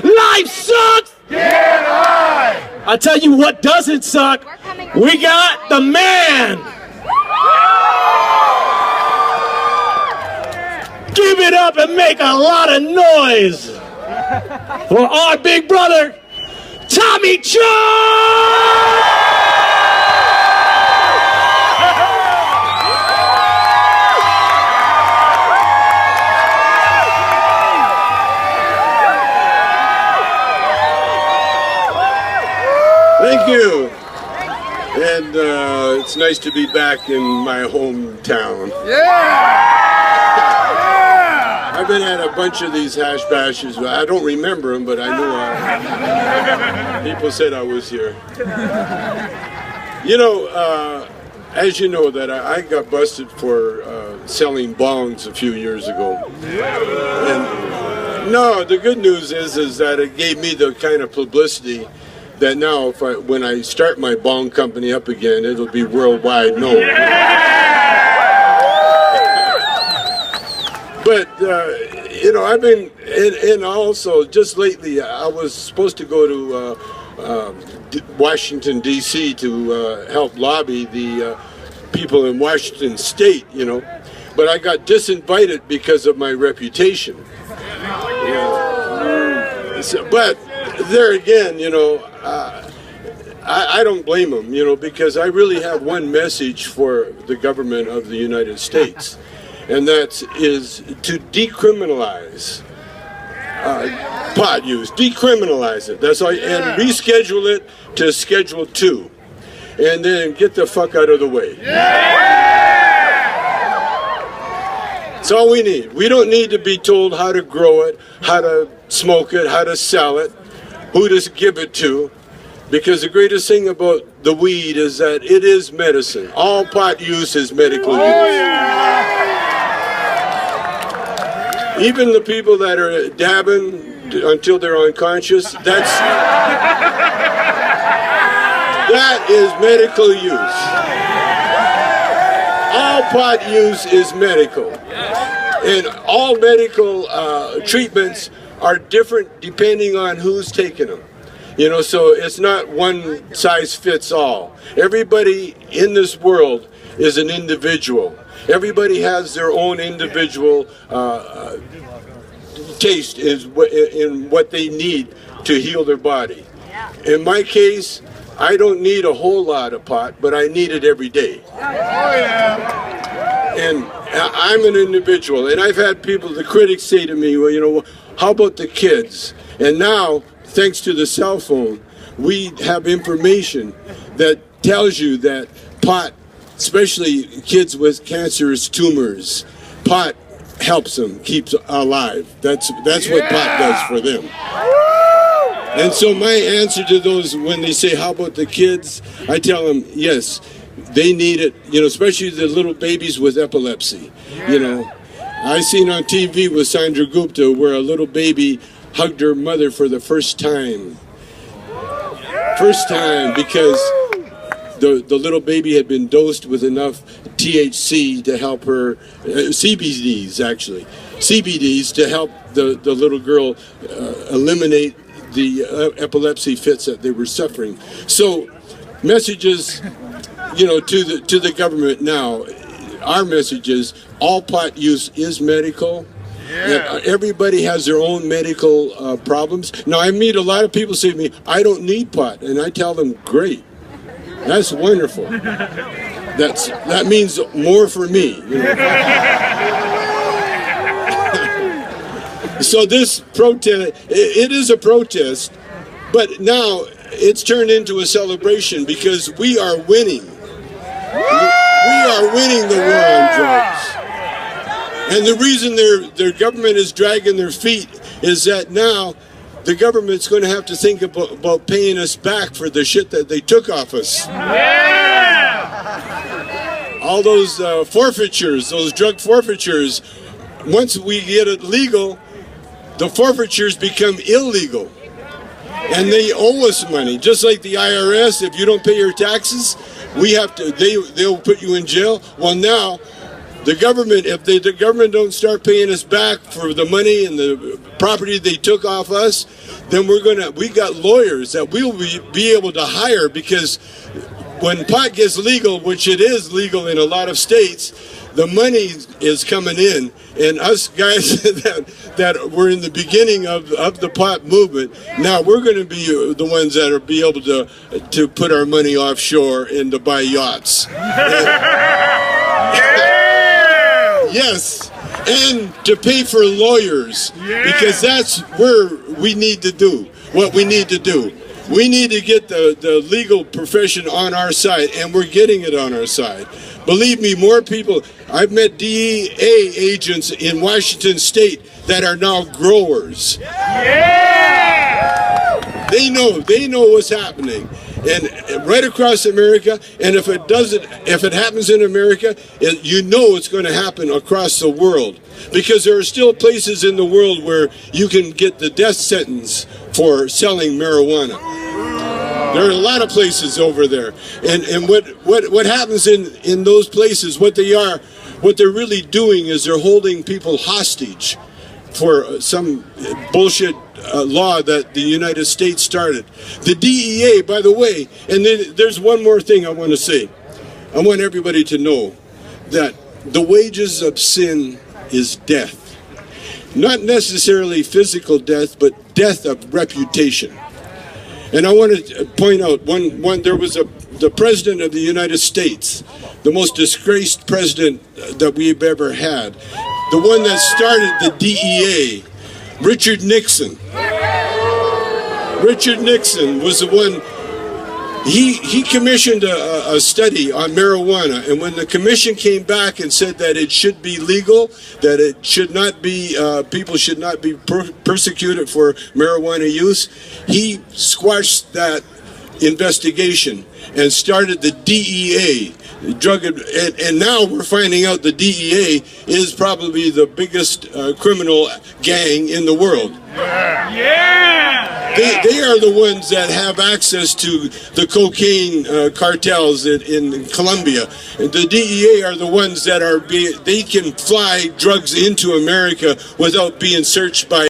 Life sucks! Get high! I tell you what doesn't suck. We got the man. Give it up and make a lot of noise for our big brother, Tommy Chong! Thank you. And it's nice to be back in my hometown. I've been at a bunch of these hash bashes. I don't remember them, but I know people said I was here. You know, as you know, that I got busted for selling bongs a few years ago. And no, the good news is that it gave me the kind of publicity that now, when I start my bong company up again, it'll be worldwide known. But, you know, I've been, and also, just lately, I was supposed to go to Washington, D.C. to help lobby the people in Washington State, you know, but I got disinvited because of my reputation. So, but there again, you know, I don't blame them, you know, because I really have one message for the government of the United States, and that is to decriminalize pot use, decriminalize it. That's all, and reschedule it to Schedule 2, and then get the fuck out of the way. That's all we need. We don't need to be told how to grow it, how to smoke it, how to sell it, who to give it to, because the greatest thing about the weed is that it is medicine. All pot use is medical use. Even the people that are dabbing until they're unconscious, that is medical use. All pot use is medical. And all medical treatments are different depending on who's taking them. You know, so it's not one size fits all. Everybody in this world is an individual. Everybody has their own individual taste in what they need to heal their body. In my case, I don't need a whole lot of pot, but I need it every day. And I'm an individual, and I've had people, the critics say to me, well, you know, how about the kids? And now, thanks to the cell phone, we have information that tells you that pot, especially kids with cancerous tumors, pot helps them, keeps alive. That's what pot does for them. And so my answer to those, when they say, how about the kids? I tell them, yes, they need it, you know, especially the little babies with epilepsy. You know, I seen on TV with Sandra Gupta where a little baby hugged her mother for the first time. First time, because the little baby had been dosed with enough THC to help her, CBDs actually, CBDs to help the little girl eliminate the epilepsy fits that they were suffering. So messages, you know, to the government now, our message is all pot use is medical. Everybody has their own medical problems. Now, I meet a lot of people say to me, I don't need pot. And I tell them, great. That's wonderful. That means more for me. You know? So this protest, it is a protest, but now it's turned into a celebration because we are winning. We are winning the war on drugs. And the reason their government is dragging their feet is that now the government's going to have to think about paying us back for the shit that they took off us. All those forfeitures, those drug forfeitures, once we get it legal, the forfeitures become illegal. And they owe us money, just like the IRS. If you don't pay your taxes, we have to. They'll put you in jail. Well, now the government, if the government don't start paying us back for the money and the property they took off us, then we got lawyers that we'll be able to hire, because when pot gets legal, which it is legal in a lot of states, the money is coming in, and us guys that were in the beginning of the pot movement, now we're going to be the ones that are be able to put our money offshore and to buy yachts. Yes, and to pay for lawyers, because that's where we need to do what we need to do. We need to get the legal profession on our side, and we're getting it on our side. Believe me, more people. I've met DEA agents in Washington State that are now growers. They know what's happening, and right across America. And if it happens in America, you know it's going to happen across the world, because there are still places in the world where you can get the death sentence for selling marijuana. There are a lot of places over there, and what happens in those places, what they're really doing is they're holding people hostage for some bullshit law that the United States started. The DEA, by the way, and there's one more thing I want to say. I want everybody to know that the wages of sin is death. Not necessarily physical death, but death of reputation. And I want to point out there was the President of the United States, the most disgraced president that we've ever had, the one that started the DEA, Richard Nixon. Richard Nixon was the one. He commissioned a study on marijuana, and when the commission came back and said that it should be legal, that it should not be, people should not be persecuted for marijuana use, he squashed that investigation and started the DEA. And now we're finding out the DEA is probably the biggest criminal gang in the world. They are the ones that have access to the cocaine cartels in Colombia. The DEA are the ones that they can fly drugs into America without being searched by